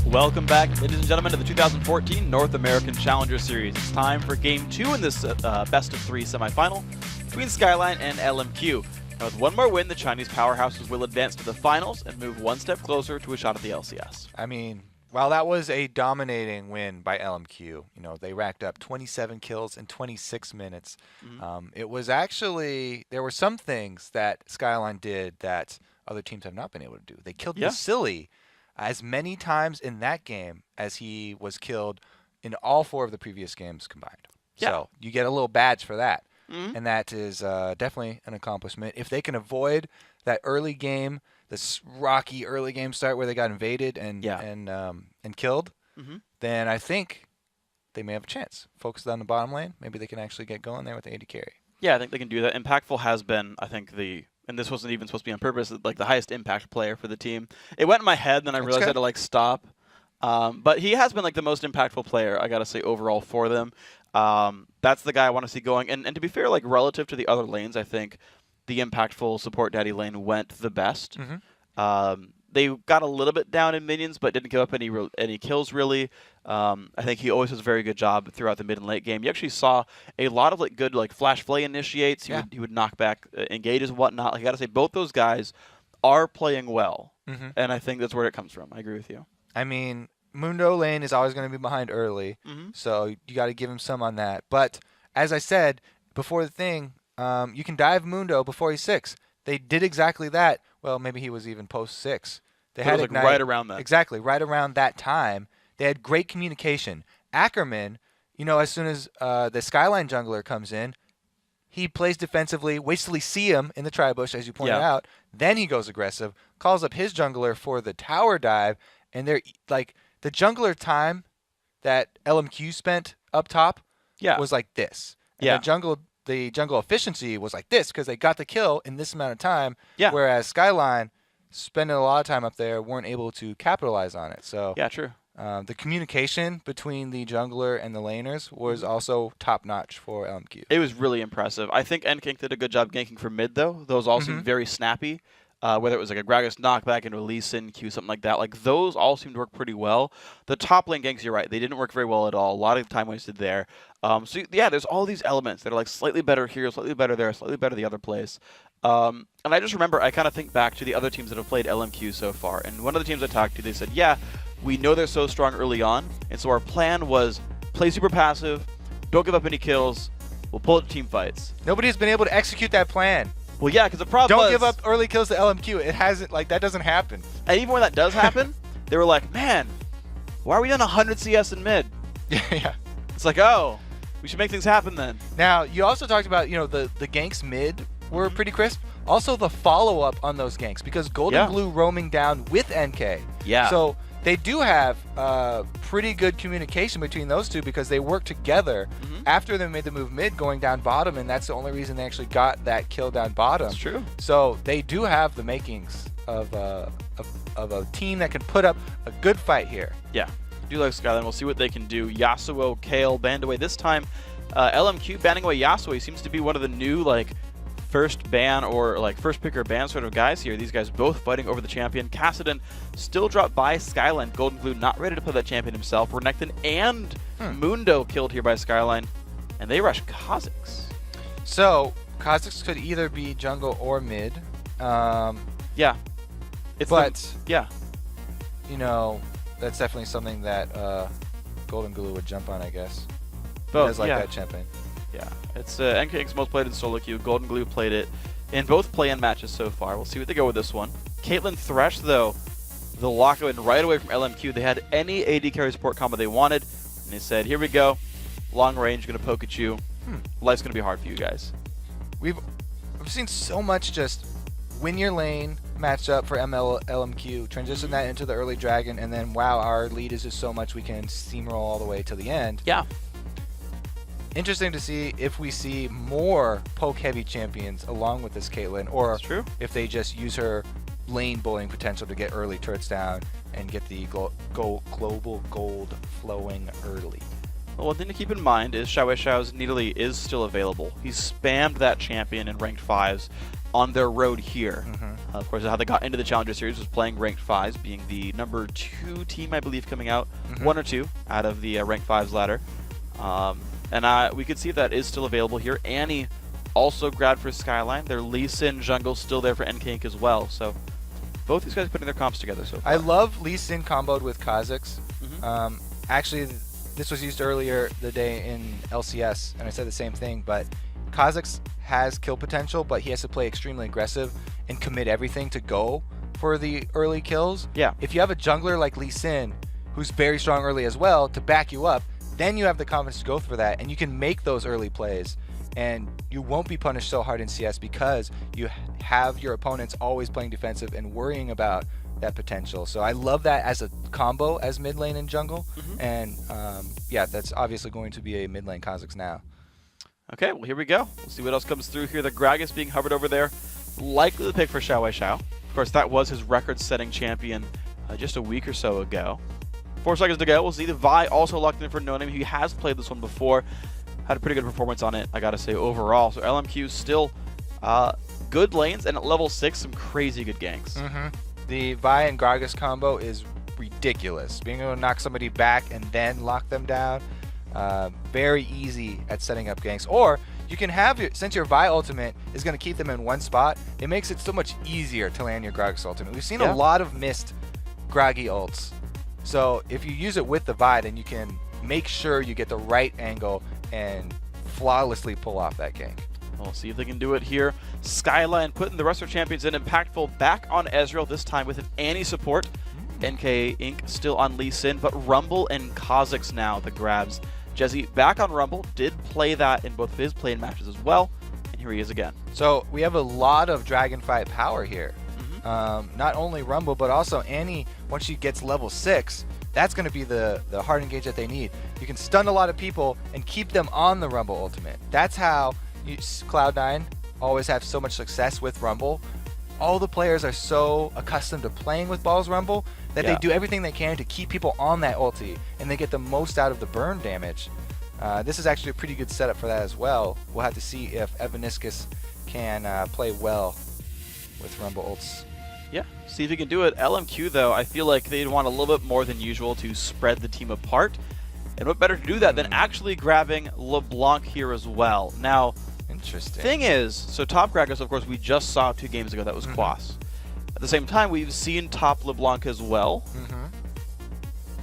Welcome back, ladies and gentlemen, to the 2014 North American Challenger Series. It's time for Game 2 in this best-of-3 semifinal between Skyline and LMQ. Now, with one more win, the Chinese powerhouses will advance to the finals and move one step closer to a shot at the LCS. I mean, while that was a dominating win by LMQ, you know, they racked up 27 kills in 26 minutes. It was actually, there were some things that Skyline did that other teams have not been able to do. They killed Vasily as many times in that game as he was killed in all 4 of the previous games combined. So you get a little badge for that. And that is definitely an accomplishment. If they can avoid that early game, this rocky early game start where they got invaded and killed, then I think they may have a chance. Focus on the bottom lane. Maybe they can actually get going there with the AD carry. Yeah, I think they can do that. Impactful has been, I think, and this wasn't even supposed to be on purpose, like the highest impact player for the team. It went in my head, then I realized I had to like stop. But he has been like the most impactful player, I gotta say, overall for them. That's the guy I want to see going. And to be fair, like relative to the other lanes, I think the impactful support daddy lane went the best. They got a little bit down in minions, but didn't give up any kills really. I think he always does a very good job throughout the mid and late game. You actually saw a lot of like good like flash flay initiates. He would knock back engages and whatnot. Like, I gotta say, both those guys are playing well, and I think that's where it comes from. I agree with you. I mean, Mundo lane is always going to be behind early, so you got to give him some on that. But as I said before the thing, you can dive Mundo before he's 6. They did exactly that. Well, maybe he was even post 6. They had like right around that. Exactly, right around that time. They had great communication. Ackerman, you know, as soon as the Skyline jungler comes in, he plays defensively, waits till he see him in the tri-bush, as you pointed out. Then he goes aggressive, calls up his jungler for the tower dive, and they're like the jungler time that LMQ spent up top was like this. And the jungle efficiency was like this because they got the kill in this amount of time, whereas Skyline, spending a lot of time up there, weren't able to capitalize on it. So true. The communication between the jungler and the laners was also top-notch for LMQ. It was really impressive. I think NKink did a good job ganking for mid, though. Those all seemed very snappy. Whether it was like a Gragas knockback into a Lee Sin Q, something like that. Like, those all seemed to work pretty well. The top lane ganks, you're right, they didn't work very well at all. A lot of time wasted there. So, yeah, there's all these elements that are like slightly better here, slightly better there, slightly better the other place. And I just remember, I kind of think back to the other teams that have played LMQ so far. And one of the teams I talked to, they said, yeah, we know they're so strong early on. And so our plan was play super passive, don't give up any kills, we'll pull it to team fights. Nobody's been able to execute that plan. Well, yeah, because the problem Don't give up early kills to LMQ. It hasn't, like, that doesn't happen. And even when that does happen, they were like, man, why are we on 100 CS in mid? It's like, oh, we should make things happen then. Now, you also talked about, you know, the ganks mid were pretty crisp. Also, the follow-up on those ganks, because Golden Glue roaming down with NK. So they do have pretty good communication between those two because they work together after they made the move mid going down bottom, and that's the only reason they actually got that kill down bottom. That's true. So they do have the makings of a team that can put up a good fight here. Yeah, I do like Skyline. We'll see what they can do. Yasuo, Kale banned away this time. LMQ banning away Yasuo. He seems to be one of the new like first ban or like first picker ban sort of guys here. These guys both fighting over the champion. Kassadin still dropped by Skyline. Golden Glue not ready to play that champion himself. Renekton and Mundo killed here by Skyline, and they rush Kha'Zix. So Kha'Zix could either be jungle or mid. Yeah, you know, that's definitely something that Golden Glue would jump on, I guess. Both, he does like that champion. Yeah, it's NKink's most played in solo queue. Golden Glue played it in both play-in matches so far. We'll see what they go with this one. Caitlyn Thresh, though, the lockout right away from LMQ. They had any AD carry support combo they wanted, and they said, here we go. Long range, going to poke at you. Life's going to be hard for you guys. We've seen so much just win your lane matchup for LMQ, transition that into the early dragon, and then, wow, our lead is just so much we can steamroll all the way to the end. Yeah. Interesting to see if we see more poke-heavy champions along with this Caitlyn, or if they just use her lane bullying potential to get early turrets down and get the global gold flowing early. Well, one thing to keep in mind is Xiao's Nidalee is still available. He's spammed that champion in ranked 5s on their road here. Of course, how they got into the Challenger Series was playing ranked 5s, being the number 2 team, I believe, coming out, 1 or 2 out of the ranked 5s ladder. And we could see that is still available here. Annie also grabbed for Skyline. Their Lee Sin jungle still there for NK Inc. as well. So both these guys putting their comps together so far. I love Lee Sin comboed with Kha'Zix. Actually, this was used earlier the day in LCS, and I said the same thing, but Kha'Zix has kill potential, but he has to play extremely aggressive and commit everything to go for the early kills. Yeah. If you have a jungler like Lee Sin, who's very strong early as well, to back you up, then you have the confidence to go for that, and you can make those early plays, and you won't be punished so hard in CS because you have your opponents always playing defensive and worrying about that potential. So I love that as a combo as mid lane and jungle, and yeah, that's obviously going to be a mid lane Kha'Zix now. Okay, well, here we go. We'll see what else comes through here. The Gragas being hovered over there. Likely the pick for Xiao Wei Xiao. Of course, that was his record-setting champion just a week or so ago. 4 seconds to go. We'll see the Vi also locked in for No Name. He has played this one before. Had a pretty good performance on it, I gotta say, overall. So LMQ still good lanes, and at level 6, some crazy good ganks. The Vi and Gragas combo is ridiculous. Being able to knock somebody back and then lock them down. Very easy at setting up ganks. Or you can have since your Vi ultimate is going to keep them in one spot, it makes it so much easier to land your Gragas ultimate. We've seen a lot of missed Groggy ults. So if you use it with the Vi, then you can make sure you get the right angle and flawlessly pull off that gank. We'll see if they can do it here. Skyline putting the rest of their champions in impactful back on Ezreal, this time with an Annie support. NK Inc. still on Lee Sin, but Rumble and Kha'Zix now the grabs. Jesse back on Rumble, did play that in both of his play matches as well, and here he is again. So we have a lot of Dragonfight power here. Not only Rumble, but also Annie, once she gets level 6, that's going to be the hard engage that they need. You can stun a lot of people and keep them on the Rumble ultimate. That's how Cloud9 always have so much success with Rumble. All the players are so accustomed to playing with Ball's Rumble that they do everything they can to keep people on that ulti, and they get the most out of the burn damage. This is actually a pretty good setup for that as well. We'll have to see if Evaniscus can play well with Rumble ults. Yeah, see if he can do it. LMQ, though, I feel like they'd want a little bit more than usual to spread the team apart. And what better to do that than actually grabbing LeBlanc here as well. Now, interesting. Thing is, so top Gragas, of course, we just saw 2 games ago. That was Quas. At the same time, we've seen top LeBlanc as well.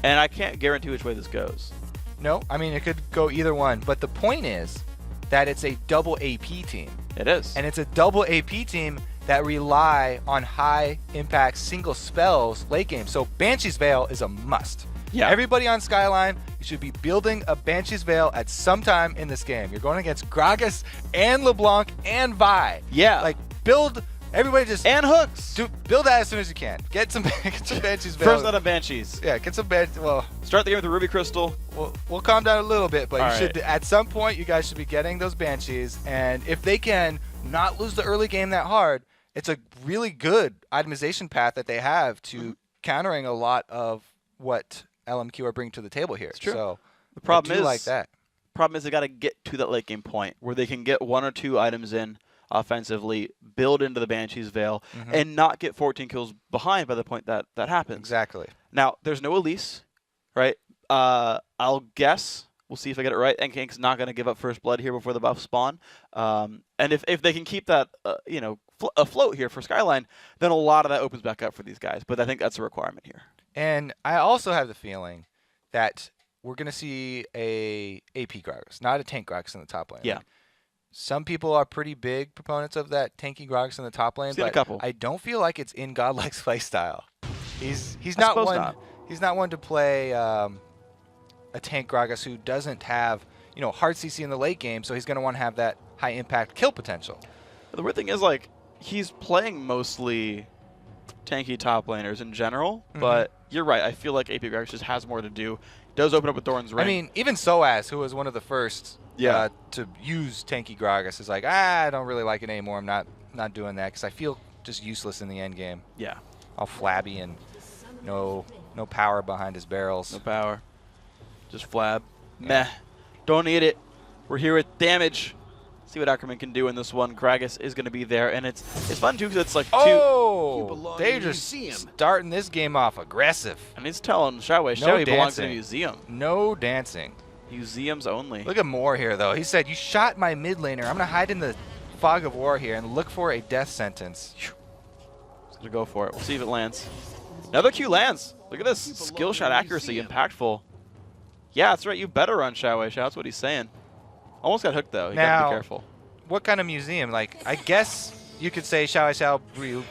And I can't guarantee which way this goes. No, I mean, it could go either one. But the point is that it's a double AP team. It is. And it's a double AP team that rely on high impact single spells late game. So Banshee's Veil is a must. Yeah. Everybody on Skyline, you should be building a Banshee's Veil at some time in this game. You're going against Gragas and LeBlanc and Vi. Yeah. Like, build, everybody just... And hooks. Build that as soon as you can. Get some Banshee's Veil. First out of Banshees. Yeah, get some well... Start the game with the Ruby Crystal. We'll calm down a little bit, but you should, at some point, you guys should be getting those Banshees, and if they can not lose the early game that hard, it's a really good itemization path that they have to countering a lot of what LMQ are bringing to the table here. It's true. So the problem is like that. Problem is they got to get to that late game point where they can get 1 or 2 items in offensively, build into the Banshee's Veil, and not get 14 kills behind by the point that happens. Exactly. Now, there's no Elise, right? I'll guess. We'll see if I get it right. NK's not going to give up first blood here before the buff spawn. And if they can keep that, afloat here for Skyline, then a lot of that opens back up for these guys. But I think that's a requirement here. And I also have the feeling that we're going to see a AP Gragas, not a tank Gragas in the top lane. Yeah. Like, some people are pretty big proponents of that tanky Gragas in the top lane, but I don't feel like it's in Godlike's playstyle. He's not one. He's not one to play a tank Gragas who doesn't have hard CC in the late game, so he's going to want to have that high impact kill potential. But the weird thing is, like, he's playing mostly tanky top laners in general, but you're right. I feel like AP Gragas just has more to do. He does open up with Doran's Ring. I mean, even Soaz, who was one of the first to use tanky Gragas, is like, I don't really like it anymore. I'm not doing that because I feel just useless in the end game. Yeah. All flabby and no power behind his barrels. No power. Just flab. Meh. Don't need it. We're here with damage. See what Ackerman can do in this one. Gragas is going to be there, and it's fun too because it's like Oh, they're just starting this game off aggressive. And he's telling Xiaowei, No he belongs in a dancing. museum. No dancing. Museums only. Look at Moore here, though. He said, "You shot my mid laner. I'm gonna hide in the fog of war here and look for a death sentence." He's gonna go for it. We'll see if it lands. Another Q lands. Look at this skill shot accuracy, impactful. Yeah, that's right. You better run Xiaowei. That's what he's saying. Almost got hooked though. You gotta be careful. What kind of museum? Like, I guess you could say Xiao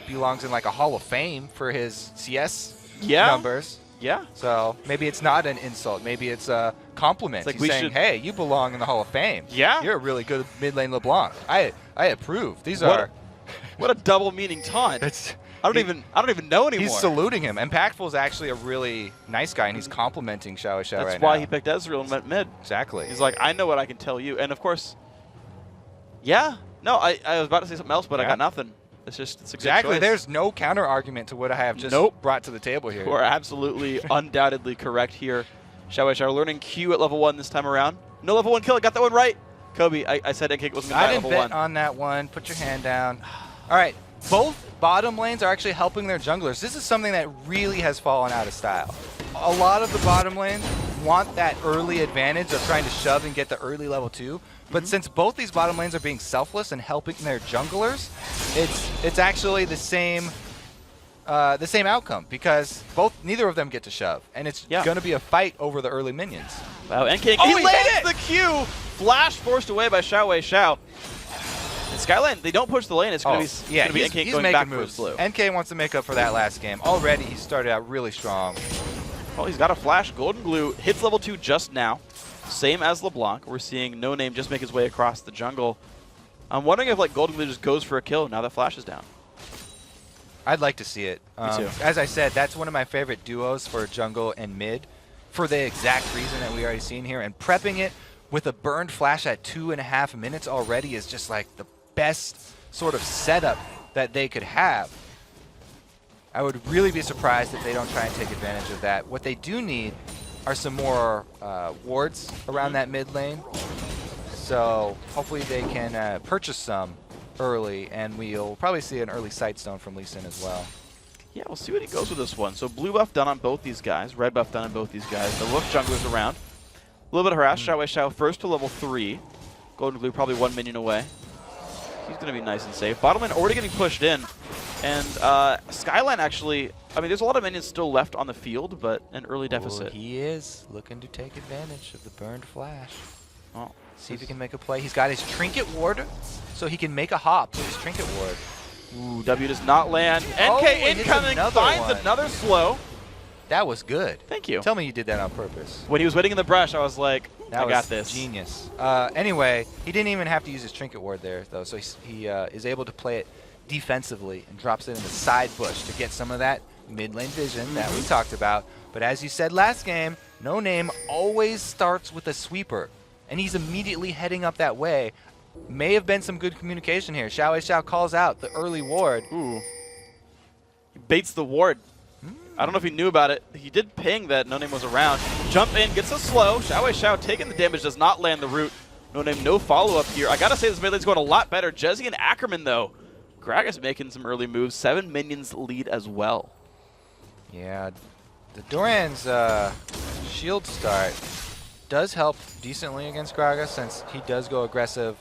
belongs in like a Hall of Fame for his CS numbers. Yeah. So maybe it's not an insult. Maybe it's a compliment. It's like He's saying, "Hey, you belong in the Hall of Fame. Yeah. You're a really good mid lane LeBlanc. I approve. These what are." What a double meaning taunt. I don't even know anymore. He's saluting him. Impactful is actually a really nice guy, and he's complimenting Xiao right now. That's why he picked Ezreal and went mid. Exactly. He's like, I know what I can tell you, and of course, yeah. No, I was about to say something else, but I got nothing. It's a good exactly. choice. There's no counter argument to what I have just brought to the table here. You are absolutely, undoubtedly correct here. Xiao learning Q at level 1 this time around. No level 1 kill. I got that one right. Kobe, I said NK wasn't going to die at level 1. I didn't bet on that one. Put your hand down. All right. Both bottom lanes are actually helping their junglers. This is something that really has fallen out of style. A lot of the bottom lanes want that early advantage of trying to shove and get the early level 2. But since both these bottom lanes are being selfless and helping their junglers, it's actually the same outcome because neither of them get to shove, and it's going to be a fight over the early minions. Wow, NK, he lands the Q! Flash forced away by Xiao. And Skyline, they don't push the lane. It's going to be NK going back moves. for his blue. NK wants to make up for that last game. Already, he started out really strong. Well, he's got a flash. Golden Glue hits level 2 just now. Same as LeBlanc. We're seeing No Name just make his way across the jungle. I'm wondering if like Golden Glue just goes for a kill now that Flash is down. I'd like to see it. Me too. As I said, that's one of my favorite duos for jungle and mid for the exact reason that we already seen here. And prepping it with a burned Flash at 2.5 minutes already is just like the best sort of setup that they could have. I would really be surprised if they don't try and take advantage of that. What they do need are some more wards around that mid lane. So hopefully they can purchase some early, and we'll probably see an early Sightstone from Lee Sin as well. Yeah, we'll see what he goes with this one. So blue buff done on both these guys, red buff done on both these guys. The Wolf junglers around. A little bit of harass. Xiao first to level 3. Golden Glue probably 1 minion away. He's going to be nice and safe. Bottom lane already getting pushed in. And Skyline actually, I mean, there's a lot of minions still left on the field, but an early deficit. He is looking to take advantage of the burned Flash. Oh, see if he can make a play. He's got his Trinket Ward, so he can make a hop with his Trinket Ward. Ooh, W does not land. NK incoming, finds another slow. That was good. Thank you. Tell me you did that on purpose. When he was waiting in the brush, I was like, I got this. Genius. Anyway, he didn't even have to use his Trinket Ward there, though, so he is able to play it defensively and drops it in the side bush to get some of that mid lane vision that we talked about. But as you said last game, No Name always starts with a sweeper, and he's immediately heading up that way. May have been some good communication here. Xiao calls out the early ward. Ooh. He baits the ward. I don't know if he knew about it. He did ping that No Name was around. Jump in, gets a slow. Xiao taking the damage, does not land the root. No Name, no follow-up here. I gotta say this mid lane's going a lot better. Jesse and Ackerman, though. Gragas making some early moves. 7 minions lead as well. Yeah, the Doran's shield start does help decently against Gragas since he does go aggressive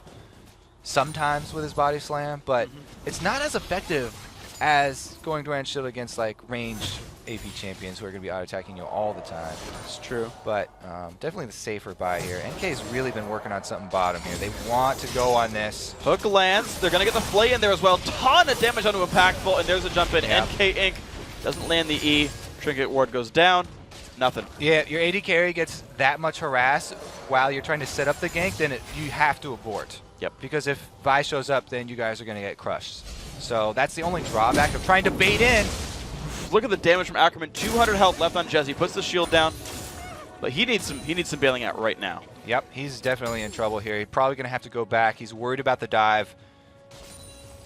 sometimes with his body slam, but it's not as effective as going Doran's shield against like ranged AP champions who are going to be auto-attacking you all the time. It's true. But definitely the safer buy here. NK's really been working on something bottom here. They want to go on this. Hook lands. They're going to get the flay in there as well. Ton of damage onto Impactful, and there's a jump in. Yep. NK Inc. doesn't land the E. Trinket Ward goes down. Nothing. Yeah, your AD carry gets that much harassed while you're trying to set up the gank, then you have to abort. Yep. Because if Vi shows up, then you guys are going to get crushed. So that's the only drawback of trying to bait in. Look at the damage from Ackerman. 200 health left on Jesse. Puts the shield down, but he needs some bailing out right now. Yep, he's definitely in trouble here. He's probably going to have to go back. He's worried about the dive.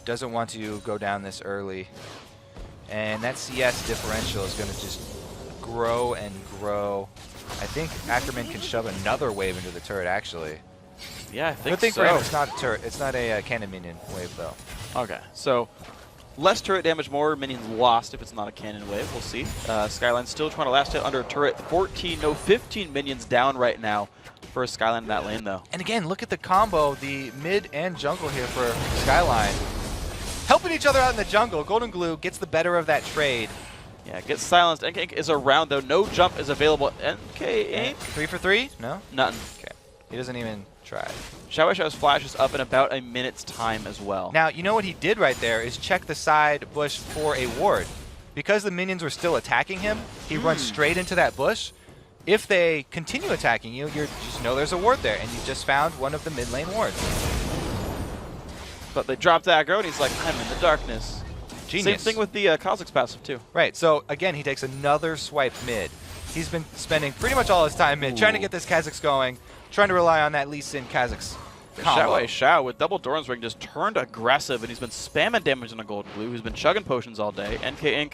Doesn't want to go down this early. And that CS differential is going to just grow and grow. I think Ackerman can shove another wave into the turret, actually. Yeah, I think Good thing so. for him, it's not a turret. It's not a cannon minion wave though. Okay, so less turret damage, more minions lost if it's not a cannon wave. We'll see. Skyline still trying to last hit under a turret. 14, no, 15 minions down right now for Skyline in that lane, though. And again, look at the combo, the mid and jungle here for Skyline. Helping each other out in the jungle. Golden Glue gets the better of that trade. Yeah, gets silenced. NK is around, though. No jump is available. NK ain't. 3 for 3? No? Nothing. Okay. He doesn't even try. Xiao's flash is up in about a minute's time as well. Now, you know what he did right there is check the side bush for a ward. Because the minions were still attacking him, he runs straight into that bush. If they continue attacking you, you just know there's a ward there, and you just found one of the mid lane wards. But they dropped aggro, and he's like, I'm in the darkness. Genius. Same thing with the Kha'Zix passive, too. Right, so again, he takes another swipe mid. He's been spending pretty much all his time mid, trying to get this Kha'Zix going, trying to rely on that Lee Sin Kha'Zix combo. Xiao with double Doran's Ring just turned aggressive, and he's been spamming damage on a Golden Glue. He's been chugging potions all day. NK Inc.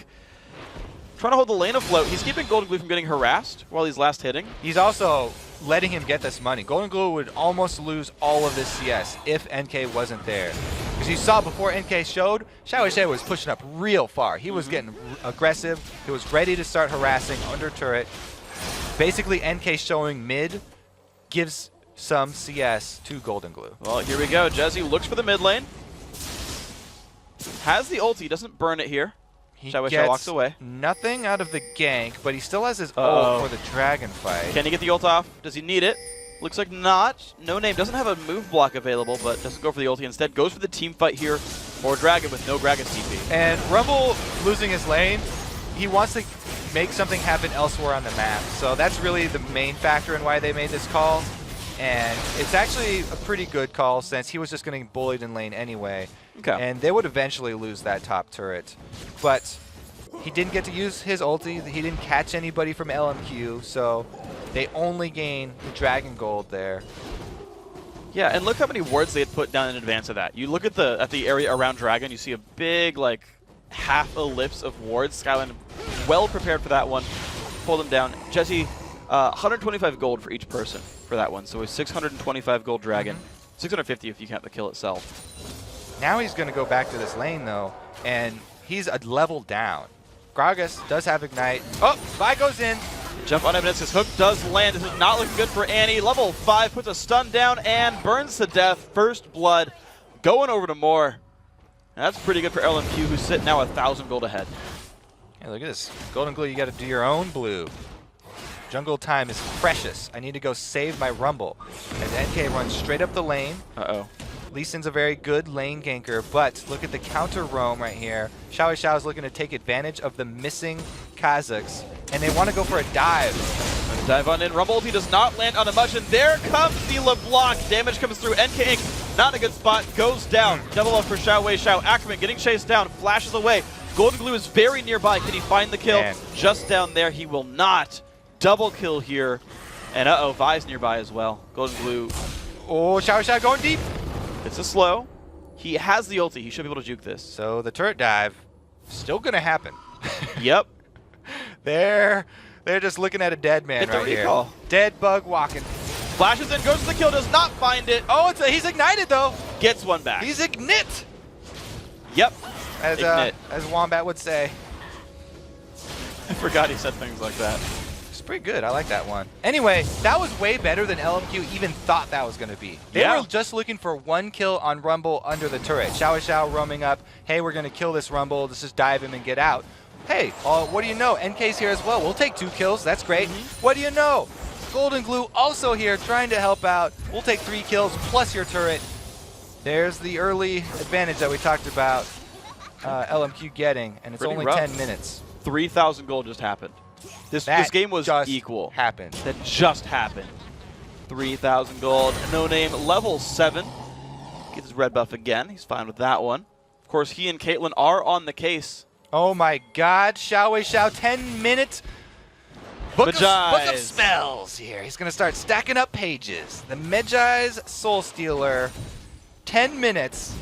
trying to hold the lane afloat. He's keeping Golden Glue from getting harassed while he's last hitting. He's also letting him get this money. Golden Glue would almost lose all of this CS if NK wasn't there. Because you saw before NK showed, Xiao was pushing up real far. He was getting aggressive. He was ready to start harassing under turret. Basically, NK showing mid gives some CS to Golden Glue. Well, here we go. Jezzy looks for the mid lane. Has the ulti, doesn't burn it here. He Xiao walks away. Nothing out of the gank, but he still has his ult for the dragon fight. Can he get the ult off? Does he need it? Looks like not. No Name doesn't have a move block available, but doesn't go for the ulti. Instead, goes for the team fight here for Dragon with no Dragon TP. And Rumble losing his lane, he wants to make something happen elsewhere on the map. So that's really the main factor in why they made this call. And it's actually a pretty good call since he was just getting bullied in lane anyway. Okay. And they would eventually lose that top turret. But he didn't get to use his ulti. He didn't catch anybody from LMQ, so they only gain the Dragon Gold there. Yeah, and look how many wards they had put down in advance of that. You look at the area around Dragon, you see a big, like, half ellipse of wards. Skyline well prepared for that one. Pulled them down. Jesse, 125 gold for each person for that one. So a 625 gold Dragon. 650 if you count the kill itself. Now he's going to go back to this lane, though, and he's a level down. Gragas does have Ignite. Oh, Vi goes in. Jump on evidence. His hook does land. This is not looking good for Annie. Level 5 puts a stun down and burns to death. First blood going over to Moore. And that's pretty good for LMQ, who's sitting now 1,000 gold ahead. Hey, look at this. Golden Glue, you got to do your own blue. Jungle time is precious. I need to go save my Rumble. As NK runs straight up the lane. Uh-oh. Lee Sin's a very good lane ganker, but look at the counter roam right here. Xiao is looking to take advantage of the missing Kha'Zix, and they want to go for a dive. Dive on in. Rumble, he does not land on a much, and there comes the LeBlanc. Damage comes through. NK Inc. not in a good spot. Goes down. Double up for Xiao. Ackerman getting chased down. Flashes away. Golden Glue is very nearby. Can he find the kill? Man. Just down there. He will not. Double kill here. And uh-oh, Vi's nearby as well. Golden Glue. Oh, Xiao going deep. It's a slow. He has the ulti. He should be able to juke this. So the turret dive, still going to happen. Yep. They're just looking at a dead man Hit the right here. recall. Dead bug walking. Flashes in, goes for the kill, does not find it. Oh, he's ignited though. Gets one back. He's ignit, Yep. as Wombat would say. I forgot he said things like that. It's pretty good. I like that one. Anyway, that was way better than LMQ even thought that was going to be. They were just looking for one kill on Rumble under the turret. Xiao roaming up. Hey, we're going to kill this Rumble. Let's just dive him and get out. Hey, what do you know? NK's here as well. We'll take 2 kills. That's great. What do you know? Golden Glue also here trying to help out. We'll take 3 kills plus your turret. There's the early advantage that we talked about LMQ getting, and it's Pretty only rough. 10 minutes. 3,000 gold just happened. This game was just equal. Happened. That just happened. 3,000 gold. No Name, level 7. Gets his red buff again. He's fine with that one. Of course, he and Caitlyn are on the case. Oh my God, Xiao, 10 minutes. Book of spells here. He's gonna start stacking up pages. The Medjai's Soul Stealer, 10 minutes.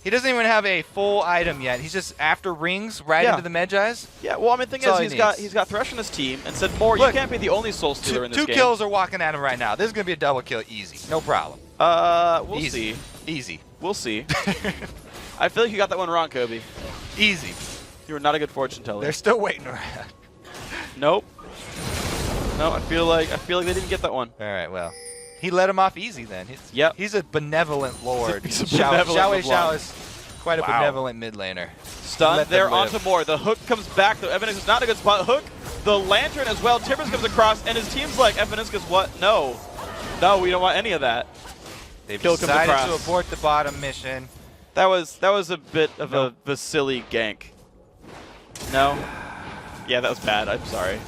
He doesn't even have a full item yet. He's just after rings right into the Medjai's. Yeah, well, I mean, the thing is, he's got Thresh on his team and said, Moore, you can't be the only Soul Stealer in this game. 2 kills are walking at him right now. This is gonna be a double kill easy, no problem. We'll Easy. see. Easy. We'll see. I feel like you got that one wrong, Kobe. Easy. You were not a good fortune teller. They're still waiting around. Nope. No, I feel like they didn't get that one. All right, well, he let him off easy then. Yep. He's a benevolent lord. He's a benevolent Xiao LeBlanc. is quite a benevolent mid laner. Stun. Let They're them live. onto more. The hook comes back. The Evaniscus is not in a good spot. Hook. The lantern as well. Timbers comes across, and his team's like, Evaniscus, what? No. No, we don't want any of that. They've Kill comes decided across. to abort the bottom mission. That was a bit of a silly gank. No? Yeah, that was bad. I'm sorry.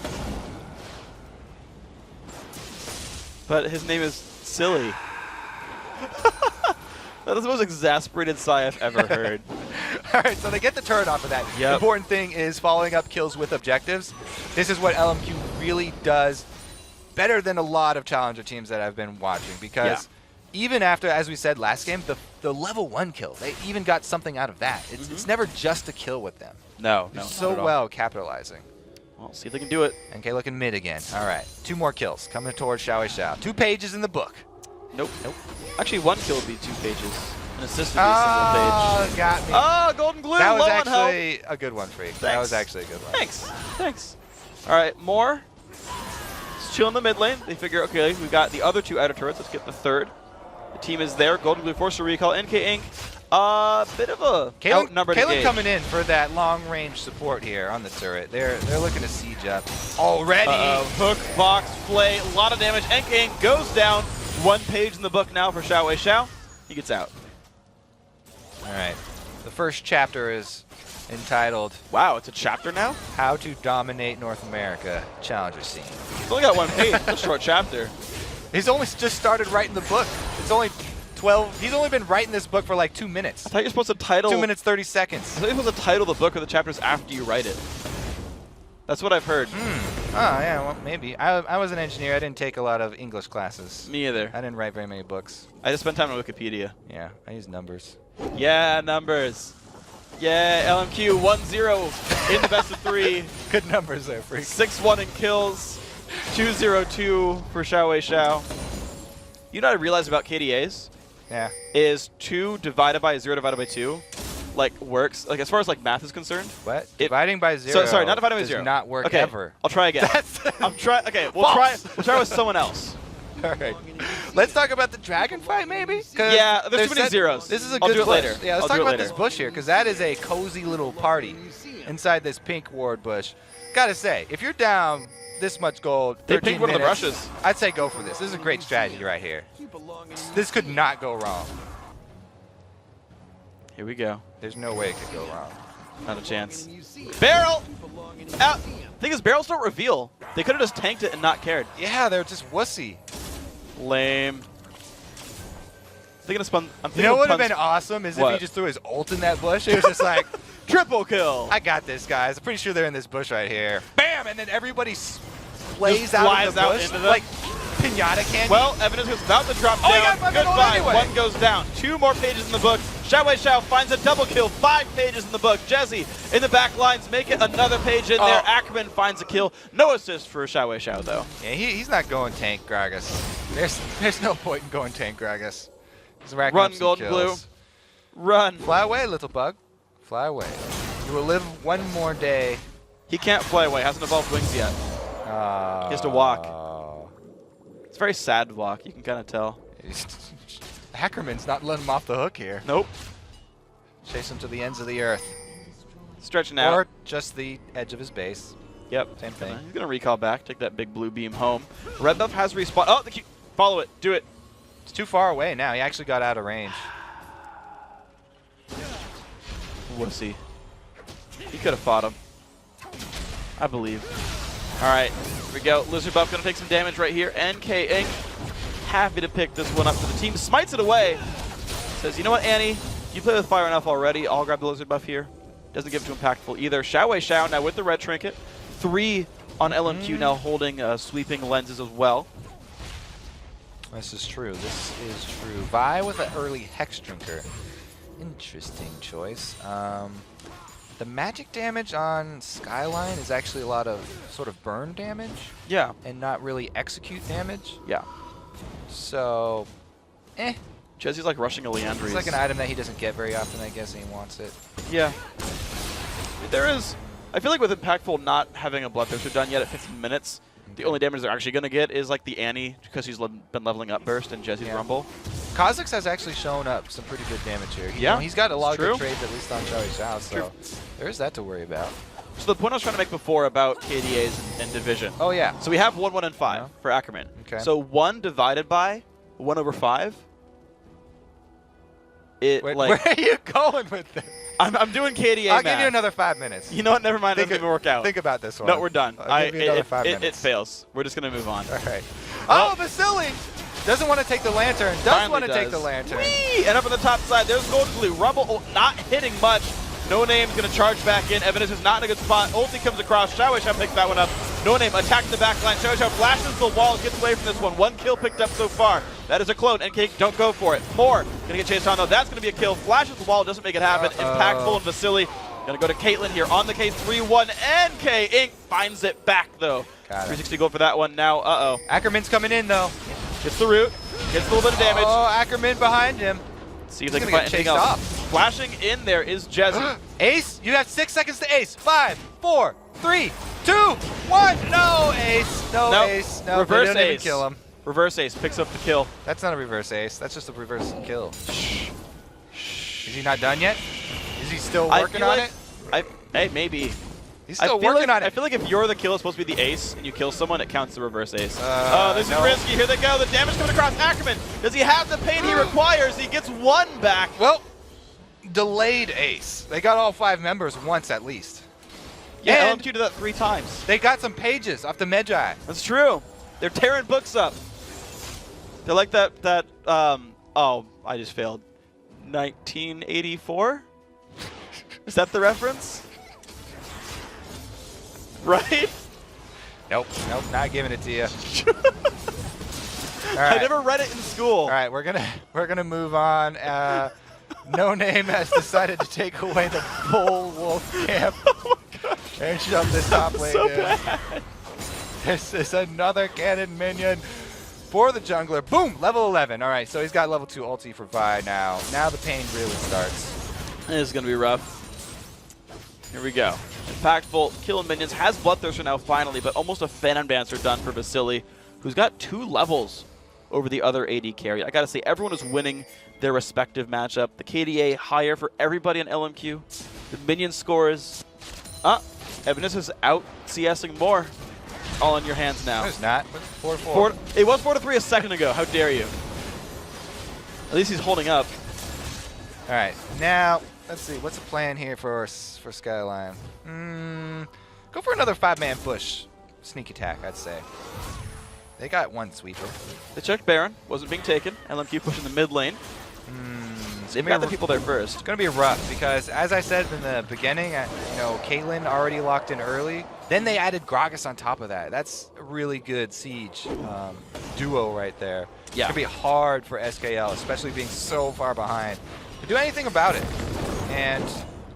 But his name is Silly. That is the most exasperated sigh I've ever heard. All right, so they get the turret off of that. Yep. The important thing is following up kills with objectives. This is what LMQ really does better than a lot of challenger teams that I've been watching, because even after, as we said last game, the level 1 kill, they even got something out of that. It's never just a kill with them. No, They're no. so not at all. well capitalizing. Well, see if they can do it. Okay, looking mid again. All right, 2 more kills coming towards Xiao. 2 pages in the book. Nope. Nope. Actually, 1 kill would be 2 pages. An assist would be a single page. Got me. Oh, golden glue. That was low on health. actually a good one, Freak. That was actually a good one. Thanks. Thanks. All right, more. Let's chill in the mid lane. They figure, okay, we've got the other 2 outer turrets. Let's get the 3rd. The team is there. Golden glue forced to recall. NK Inc. Bit of a outnumbered Kalen engage. coming in for that long-range support here on the turret. They're looking to siege up already. Hook, box, flay, a lot of damage. NK Inc. goes down. 1 page in the book now for Xiao. He gets out. All right. The first chapter is entitled, Wow, it's a chapter now? How to Dominate North America Challenger Scene. He's only got 1 page. It's a short chapter. He's only just started writing the book. It's only 12. He's only been writing this book for like 2 minutes. I thought you were supposed to title. 2 minutes, 30 seconds. I thought you were supposed to title the book or the chapters after you write it. That's what I've heard. Oh, yeah, well, maybe. I was an engineer. I didn't take a lot of English classes. Me either. I didn't write very many books. I just spent time on Wikipedia. Yeah, I use numbers. Yeah, numbers. Yeah, LMQ 1-0 in the best of 3. Good numbers there, Freak. 6-1 in kills. 2-0-2 for Xiao. You know what I realized about KDAs? Yeah. Is 2 divided by 0 divided by 2, like, works. Like, as far as, like, math is concerned. What? Dividing by 0 sorry, not dividing by 0. does not work okay, ever. I'll try again. I'm trying. Okay, we'll try with someone else. All right. Let's talk about the dragon fight, maybe? Yeah, there's too many zeros. This is a I'll good do it bush. later. Yeah, let's I'll talk do it about later. this bush here, because that is a cozy little party inside this pink ward bush. Gotta say, if you're down this much gold, They 13 picked one of the minutes, brushes. I'd say go for this. This is a great strategy right here. This could not go wrong. Here we go. There's no way it could go wrong. Not a chance. Barrel! Out! Thing is, barrels don't reveal. They could have just tanked it and not cared. Yeah, they're just wussy. Lame. Thinking of spun. I'm You thinking know of what would have puns- been awesome is if What? he just threw his ult in that bush. It was just like, triple kill. I got this, guys. I'm pretty sure they're in this bush right here. Bam! And then everybody plays Just out flies of the out bush into them. like pinata candy. Well, Evidence was about to drop Oh, he down. got fucking ult Goodbye. anyway. 1 goes down. 2 more pages in the book. Xiao finds a double kill. 5 pages in the book. Jesse in the back lines make it another page in there. Ackerman finds a kill. No assist for Xiao though. Yeah, he's not going tank Gragas. There's no point in going tank Gragas. He's racking Run, up some Golden kills. Blue. Run. Fly away, little bug. Fly away. You will live 1 more day. He can't fly away. Hasn't evolved wings yet. He has to walk. It's very sad to walk. You can kind of tell. Ackerman's not letting him off the hook here. Nope. Chase him to the ends of the earth. Stretching out. Or just the edge of his base. Yep. Same thing. He's going to recall back. Take that big blue beam home. Red buff has respawn. Oh, follow it. Do it. It's too far away now. He actually got out of range. Wussy. He could have fought him. I believe. All right. Here we go. Lizard buff going to take some damage right here. NK Inc. Happy to pick this one up for the team. Smites it away. Says, you know what, Annie? You play with fire enough already. I'll grab the lizard buff here. Doesn't give it too impactful either. Xiao now with the red trinket. 3 on LMQ now holding sweeping lenses as well. This is true. This is true. Vi with an early Hex Drinker. Interesting choice. The magic damage on Skyline is actually a lot of sort of burn damage. Yeah. And not really execute damage. Yeah. So Jesse's like rushing a Leandries. It's like an item that he doesn't get very often, I guess, and he wants it. Yeah. There is... I feel like with Impactful not having a Bloodthirster done yet at 15 minutes, the only damage they're actually going to get is like the Annie, because he's been leveling up Burst and Jesse's Rumble. Kha'Zix has actually shown up some pretty good damage here. Yeah, he's got a lot of true. good trades, at least on Xiao, so there's that to worry about. So the point I was trying to make before about KDAs and Division. Oh, yeah. So we have 1, 1, and 5 for Ackerman. Okay. So 1 divided by 1/5. Wait, where are you going with this? I'm doing KDA I'll math. give you another 5 minutes. You know what? Never mind. It doesn't even work out. Think about this one. No, we're done. I'll give you another 5 minutes. It fails. We're just going to move on. All right. Oh, Vasily! Doesn't want to take the lantern. Does want to take the lantern. Whee! And up on the top side, there's Golden Glue. Rumble not hitting much. No Name's going to charge back in. Evidence is not in a good spot. Ulti comes across. Xiao picks that one up. No Name attacks the back line. Xiao flashes the wall, gets away from this one. 1 kill picked up so far. That is a clone. NK, don't go for it. More. Going to get chased on, though. That's going to be a kill. Flashes the wall, doesn't make it happen. Impactful and Vasily. Going to go to Caitlyn here on the case. 3-1. NK Inc. finds it back, though. 360 gold for that one. Now, Ackerman's coming in, though. Gets the root. Gets a little bit of damage. Oh, Ackerman behind him. See if they can find anything else. Flashing in there is Jesse. Ace, you have 6 seconds to ace. 5, 4, 3, 2, 1. No ace. No ace. No, reverse they didn't even ace. kill him. Reverse ace picks up the kill. That's not a reverse ace. That's just a reverse kill. Is he not done yet? Is he still working on it? Hey, maybe. He's still working on it. I feel like if you're the kill, it's supposed to be the ace, and you kill someone, it counts the reverse ace. This is risky. Here they go. The damage coming across Ackerman. Does he have the pain he requires? He gets 1 back. Well, delayed ace. They got all 5 members once at least. Yeah, and LMQ did that 3 times. They got some pages off the Magi. That's true. They're tearing books up. They're like that oh, I just failed. 1984? Is that the reference? Right? Nope, not giving it to you. All right. I never read it in school. All right, we're gonna move on. No Name has decided to take away the full wolf camp and shove this top lane in. This is another cannon minion for the jungler. Boom, level 11. All right, so he's got level 2 ulti for Vi now. Now the pain really starts. This is gonna be rough. Here we go. Impactful, killing minions, has Bloodthirster now finally, but almost a Phantom Dancer done for Vasily, who's got 2 levels over the other AD carry. I gotta say, everyone is winning their respective matchup. The KDA higher for everybody on LMQ. The minion scores. Evanis is out CSing more. All in your hands now. No, it's not. 4-4. It was 4-3 a second ago. How dare you? At least he's holding up. All right, now let's see. What's the plan here for Skyline? Go for another 5-man push. Sneak attack, I'd say. They got 1 sweeper. They checked Baron. Wasn't being taken. LMQ pushing the mid lane. They've got the people there first. It's going to be rough because, as I said in the beginning, Caitlyn already locked in early. Then they added Gragas on top of that. That's a really good siege duo right there. Yeah. It's going to be hard for SKL, especially being so far behind, to do anything about it. And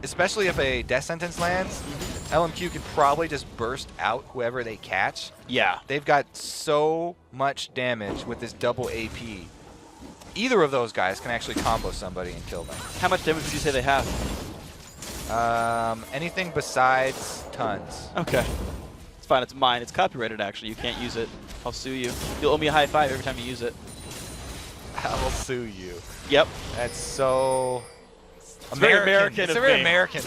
especially if a death sentence lands, LMQ can probably just burst out whoever they catch. Yeah. They've got so much damage with this double AP. Either of those guys can actually combo somebody and kill them. How much damage would you say they have? Anything besides tons. Okay. It's fine. It's mine. It's copyrighted, actually. You can't use it. I'll sue you. You'll owe me a high five every time you use it. I'll sue you. Yep. That's so It's very American. It's very American.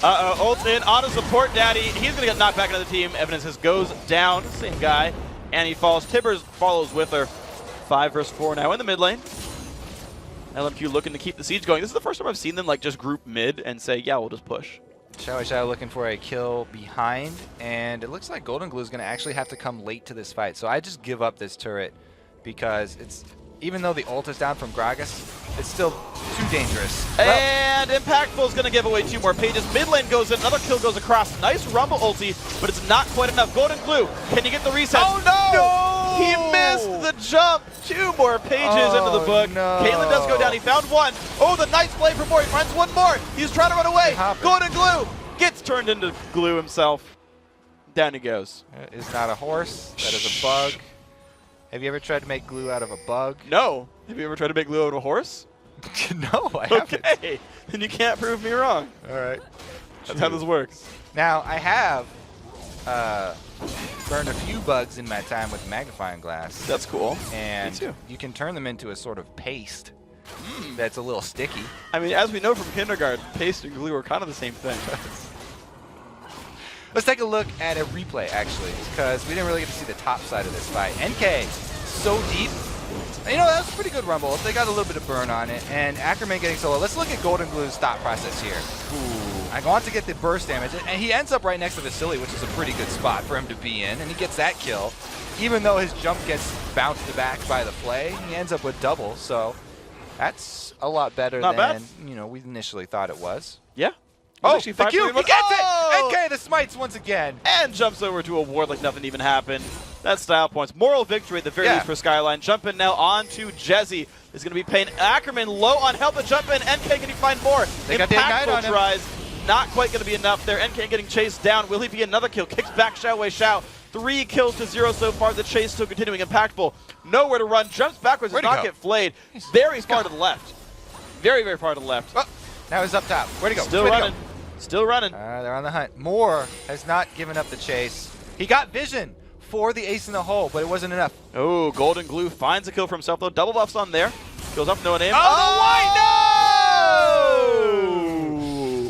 Ult in, auto support daddy. He's going to get knocked back into the team. Evidence goes down. Same guy. And he falls. Tibbers follows with her. 5 versus 4 now in the mid lane. LMQ looking to keep the siege going. This is the first time I've seen them like just group mid and say, yeah, we'll just push. Xiao looking for a kill behind, and it looks like Golden Glue is going to actually have to come late to this fight. So I just give up this turret because it's, even though the ult is down from Gragas, it's still too dangerous. And Impactful is going to give away 2 more pages. Mid lane goes in, another kill goes across. Nice Rumble ulti, but it's not quite enough. Golden Glue, can you get the reset? Oh no! No! He missed the jump. 2 more pages into the book. No. Caitlyn does go down. He found 1. Oh, the nice play for more. He finds 1 more. He's trying to run away. Golden Glue gets turned into glue himself. Down he goes. That is not a horse. That is a bug. Have you ever tried to make glue out of a bug? No. Have you ever tried to make glue out of a horse? No, I haven't. Okay. Then you can't prove me wrong. All right. That's how this works. Now, I have burned a few bugs in my time with magnifying glass. That's cool. And Me too. you can turn them into a sort of paste that's a little sticky. I mean, as we know from kindergarten, paste and glue are kind of the same thing. Let's take a look at a replay, actually, because we didn't really get to see the top side of this fight. NK, so deep. You know, that was a pretty good rumble. They got a little bit of burn on it, and Ackerman getting solo. Let's look at Golden Glue's thought process here. Ooh. I want to get the burst damage, and he ends up right next to Vasily, which is a pretty good spot for him to be in, and he gets that kill. Even though his jump gets bounced back by the play, he ends up with double, so that's a lot better than you know we initially thought it was. Yeah. Oh, the Q, he gets it! NK the smites once again. And jumps over to a ward like nothing even happened. That's style points. Moral victory at the very least for Skyline. Jumping now on to Jezzy. Is going to be paying Ackerman low on health to jump in. NK, can he find more? They got the ignite on him. Tries. Not quite going to be enough there. NK getting chased down. Will he be another kill? Kicks back Xiao Wei Xiao. 3 kills to 0 so far. The chase still continuing. Impactful. Nowhere to run. Jumps backwards. Does not get flayed. Very far to the left. Very, very far to the left. Oh, now he's up top. Where'd he go? Still running. Still running. They're on the hunt. Moore has not given up the chase. He got vision for the ace in the hole, but it wasn't enough. Oh, Golden Glue finds a kill for himself, though. Double buffs on there. Goes up, no name. Oh,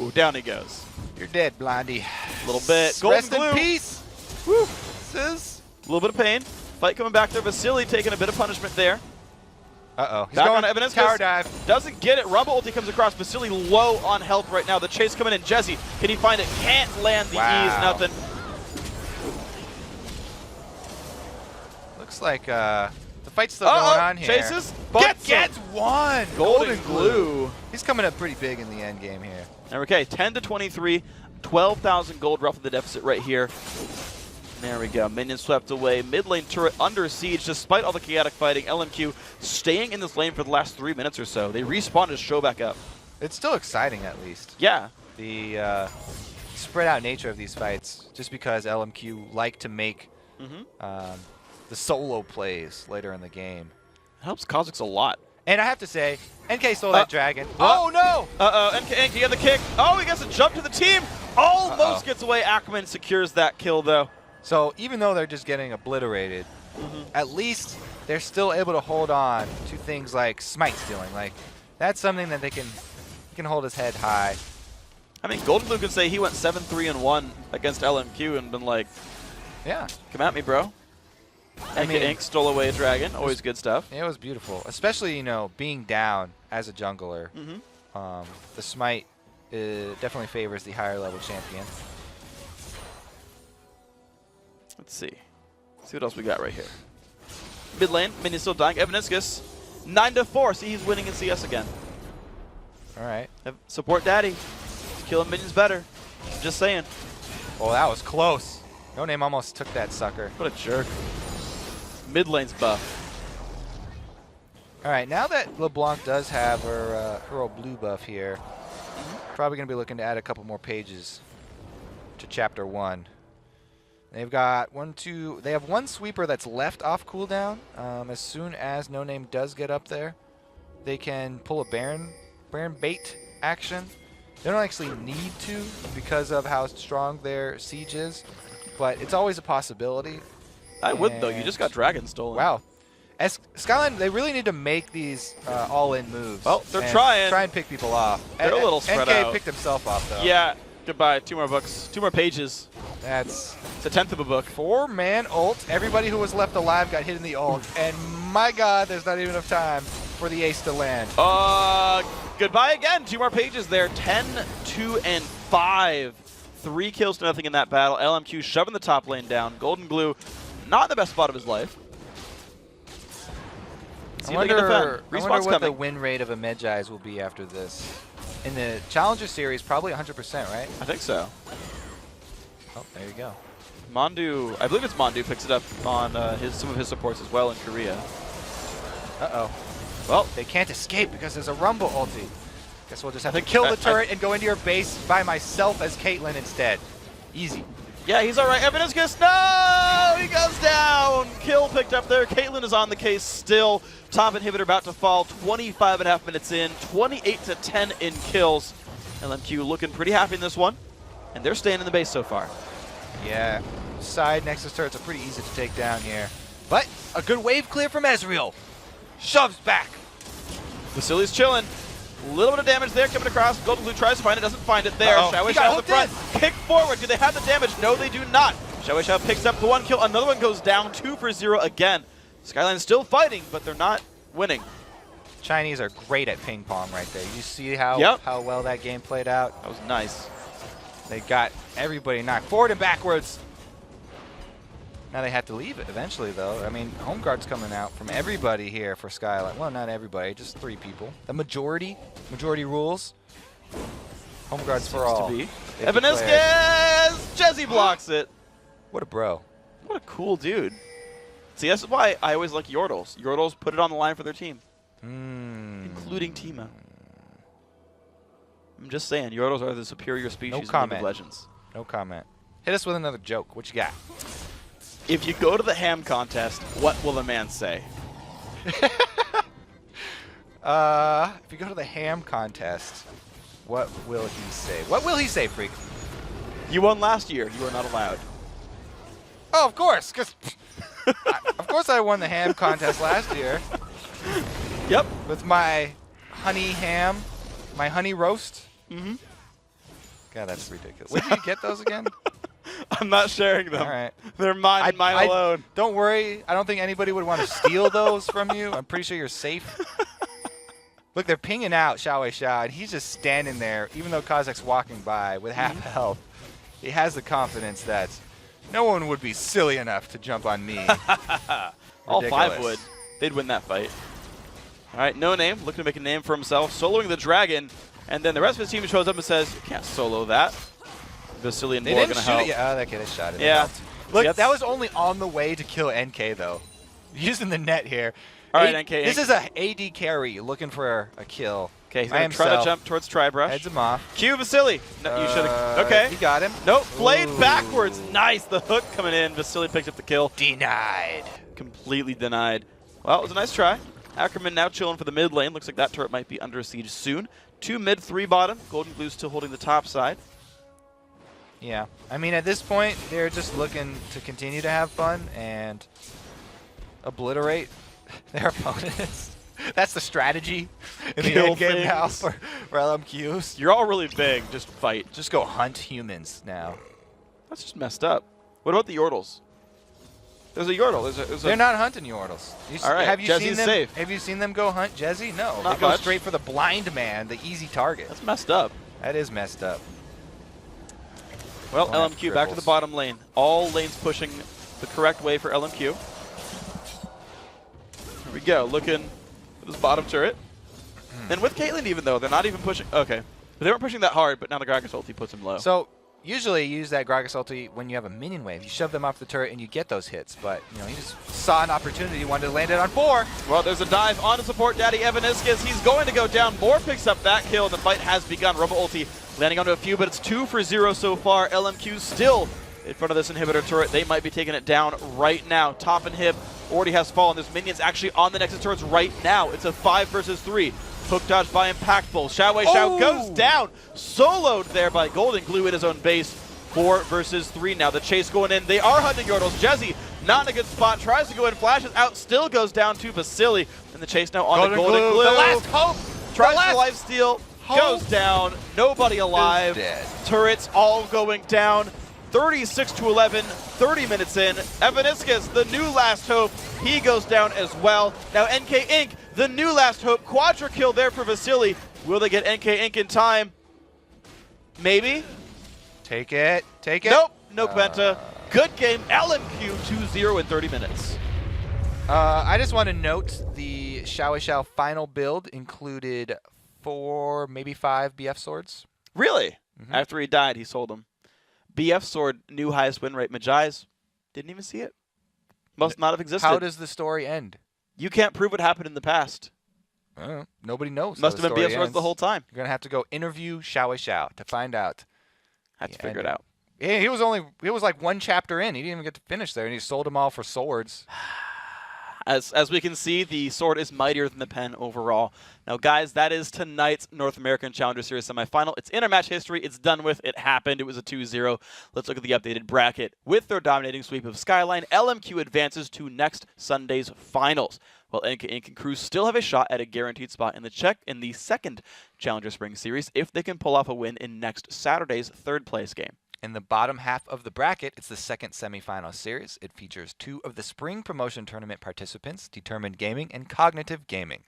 no! Down he goes. You're dead, Blondie. A little bit. Golden Rest Glue. in peace. Woo. This is A little bit of pain. Fight coming back there. Vasily taking a bit of punishment there. uh-oh. He's Back going on Evanescus. tower dive. Doesn't get it. Rumble ulti comes across. Vasily low on health right now. The chase coming in. Jezzy, can he find it? Can't land the ease. Nothing. Looks like the fight's still going on here. Chases. Gets one. Golden Glue. He's coming up pretty big in the end game here. Okay, 10 to 23. 12,000 gold roughly the deficit right here. There we go. Minions swept away. Mid lane turret under siege despite all the chaotic fighting. LMQ staying in this lane for the last 3 minutes or so. They respawned to show back up. It's still exciting, at least. Yeah. The spread out nature of these fights, just because LMQ like to make the solo plays later in the game. It helps Kha'Zix a lot. And I have to say, NK stole that dragon. Oh, no! NK had the kick. Oh, he gets a jump to the team. Almost gets away. Ackerman secures that kill, though. So even though they're just getting obliterated, at least they're still able to hold on to things like smite stealing. Like, that's something that he can hold his head high. I mean, Golden Blue can say he went 7-3-1 against LMQ and been like, yeah, come at me, bro. I mean, Ink stole away a dragon. Always good stuff. It was beautiful, especially, you know, being down as a jungler. The smite definitely favors the higher level champion. Let's see. See what else we got right here. Mid lane, minion still dying. Evanescus, 9-4. See, he's winning in CS again. All right. Support daddy. He's killing minions better. Just saying. Oh, that was close. No Name almost took that sucker. What a jerk. Mid lane's buff. All right, now that LeBlanc does have her old blue buff here, probably going to be looking to add a couple more pages to Chapter 1. They've got they have one sweeper that's left off cooldown. As soon as No Name does get up there, they can pull a Baron bait action. They don't actually need to because of how strong their siege is, but it's always a possibility. I would, though. You just got dragon stolen. Wow. As Skyline, they really need to make these all-in moves. Well, they're trying. Try and pick people off. They're a little spread NK out. picked himself off, though. Yeah. Goodbye. 2 more books. 2 more pages. It's a 10th of a book. 4-man ult. Everybody who was left alive got hit in the ult. And my God, there's not even enough time for the ace to land. Goodbye again. 2 more pages there. 10-2-5. 3 kills to nothing in that battle. LMQ shoving the top lane down. Golden Glue, not in the best spot of his life. I wonder what the win rate of a Medjai's will be after this. In the Challenger Series, probably 100%, right? I think so. Oh, there you go. Mondu, I believe it's Mondu, picks it up on some of his supports as well in Korea. Uh-oh. Well, they can't escape because there's a Rumble ulti. Guess we'll just have to kill the turret and go into your base by myself as Caitlyn instead. Easy. Yeah, he's all right. Evanescus, no! No, he goes down. Kill picked up there. Caitlyn is on the case still. Top inhibitor about to fall. 25.5 minutes in. 28-10 in kills. LMQ looking pretty happy in this one. And they're staying in the base so far. Yeah. Side Nexus turrets are pretty easy to take down here. But a good wave clear from Ezreal. Shoves back. Vasili's chilling. A little bit of damage there coming across. Golden Blue tries to find it, doesn't find it there. Xiao Xiao at the front. Kick forward. Do they have the damage? No, they do not. Xiao Xiao picks up the 1 kill. Another one goes down. 2 for 0 again. Skyline's still fighting, but they're not winning. Chinese are great at ping pong right there. You see how well that game played out? That was nice. They got everybody knocked forward and backwards. Now they had to leave it eventually, though. I mean, home guard's coming out from everybody here for Skyline. Well, not everybody, just 3 people. The majority rules. Home guards for all. Evaniscus! Jezzy blocks it. What a bro. What a cool dude. See, that's why I always like Yordles. Yordles put it on the line for their team. Including Teemo. I'm just saying, Yordles are the superior species in League of Legends. No comment. Hit us with another joke. What you got? If you go to the ham contest, what will the man say? If you go to the ham contest, what will he say? What will he say, Freak? You won last year. You are not allowed. Oh, of course, because of course I won the ham contest last year. Yep. With my honey ham, my honey roast. Mm-hmm. God, that's ridiculous. Where did you get those again? I'm not sharing them. All right. They're mine and mine alone. Don't worry. I don't think anybody would want to steal those from you. I'm pretty sure you're safe. Look, they're pinging out Xiao Xiao, and he's just standing there, even though Kazak's walking by with half health. He has the confidence that no one would be silly enough to jump on me. All 5 would. They'd win that fight. All right, No Name, looking to make a name for himself, soloing the dragon, and then the rest of his team shows up and says, you can't solo that. Vasily and Boar are going to help. Yeah, oh, that kid has shot it. Yeah. Look, that was only on the way to kill NK, though. Using the net here. All right, NK. This is a AD carry looking for a kill. Okay, he's going to try to jump towards Tribrush. Heads him off. Q Vasily. No, you should have. Okay. He got him. Nope. Blade backwards. Nice. The hook coming in. Vasily picked up the kill. Denied. Completely denied. Well, it was a nice try. Ackerman now chilling for the mid lane. Looks like that turret might be under siege soon. 2 mid, 3 bottom. Golden Blue still holding the top side. Yeah. I mean, at this point, they're just looking to continue to have fun and obliterate their opponents. That's the strategy in the end game now for LMQs. You're all really big. Just fight. Just go hunt humans now. That's just messed up. What about the Yordles? There's a Yordle. They're not hunting Yordles. All right, have you seen them? safe. Have you seen them go hunt Jezzy? No. Not they go much. straight for the blind man, the easy target. That's messed up. That is messed up. Well, LMQ back to the bottom lane. All lanes pushing the correct way for LMQ. Here we go, looking at this bottom turret. And with Caitlyn even though, they're not even pushing. Okay. They weren't pushing that hard, but now the Gragas ulti puts him low. So, usually you use that Gragas ulti when you have a minion wave. You shove them off the turret and you get those hits. But, you know, he just saw an opportunity, wanted to land it on 4. Well, there's a dive on to support Daddy Evaniscus. He's going to go down. Moore picks up that kill, and the fight has begun. Robo ulti landing onto a few, but it's 2 for 0 so far. LMQ still in front of this inhibitor turret. They might be taking it down right now. Top inhib already has fallen. There's minions actually on the Nexus turrets right now. It's a 5 versus 3. Hook dodge by Impactful. Xiao Xiao goes down. Soloed there by Golden Glue in his own base. 4 versus 3 now. The chase going in. They are hunting Yordles. Jezzy not in a good spot. Tries to go in. Flashes out. Still goes down to Vasily. And the chase now on to Golden Glue. The last hope. Tries the lifesteal. Goes down. Nobody alive. Dead. Turrets all going down. 36-11. 30 minutes in. Evaniscus, the new last hope. He goes down as well. Now NK Inc., the new last hope. Quadra kill there for Vasily. Will they get NK Inc. in time? Maybe. Take it. Take it. Nope. No Penta. Good game. LMQ 2-0 in 30 minutes. I just want to note the Xiao Xiao final build included 4, maybe 5 BF swords. Really? After he died, he sold them. BF sword, new highest win rate. Majai's didn't even see it. Must not have existed. How does the story end? You can't prove what happened in the past. Nobody knows. Must have been BF swords the whole time. You're going to have to go interview Xiao Xiao to find out. Had to figure it out. He was like one chapter in. He didn't even get to finish there, and he sold them all for swords. As we can see, the sword is mightier than the pen overall. Now, guys, that is tonight's North American Challenger Series semifinal. It's intermatch history. It's done with. It happened. It was a 2-0. Let's look at the updated bracket. With their dominating sweep of Skyline, LMQ advances to next Sunday's finals, while NK Inc. and Crew still have a shot at a guaranteed spot in the second Challenger Spring Series if they can pull off a win in next Saturday's third-place game. In the bottom half of the bracket, it's the second semifinal series. It features 2 of the Spring Promotion Tournament participants, Determined Gaming and Cognitive Gaming.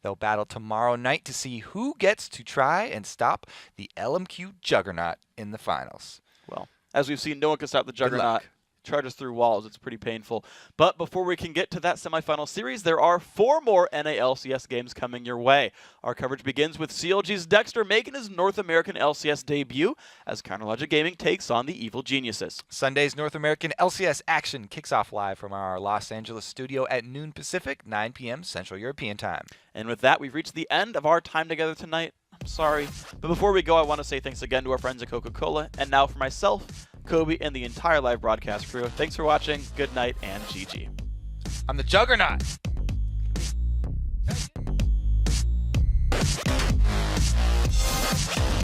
They'll battle tomorrow night to see who gets to try and stop the LMQ Juggernaut in the finals. Well, as we've seen, no one can stop the Juggernaut. Charges through walls. It's pretty painful. But before we can get to that semifinal series, there are 4 more NALCS games coming your way. Our coverage begins with CLG's Dexter making his North American LCS debut as Counterlogic Gaming takes on the Evil Geniuses. Sunday's North American LCS action kicks off live from our Los Angeles studio at noon Pacific, 9 p.m. Central European Time. And with that, we've reached the end of our time together tonight. I'm sorry. But before we go, I want to say thanks again to our friends at Coca-Cola. And now for myself, Kobe, and the entire live broadcast crew. Thanks for watching. Good night, and GG. I'm the Juggernaut.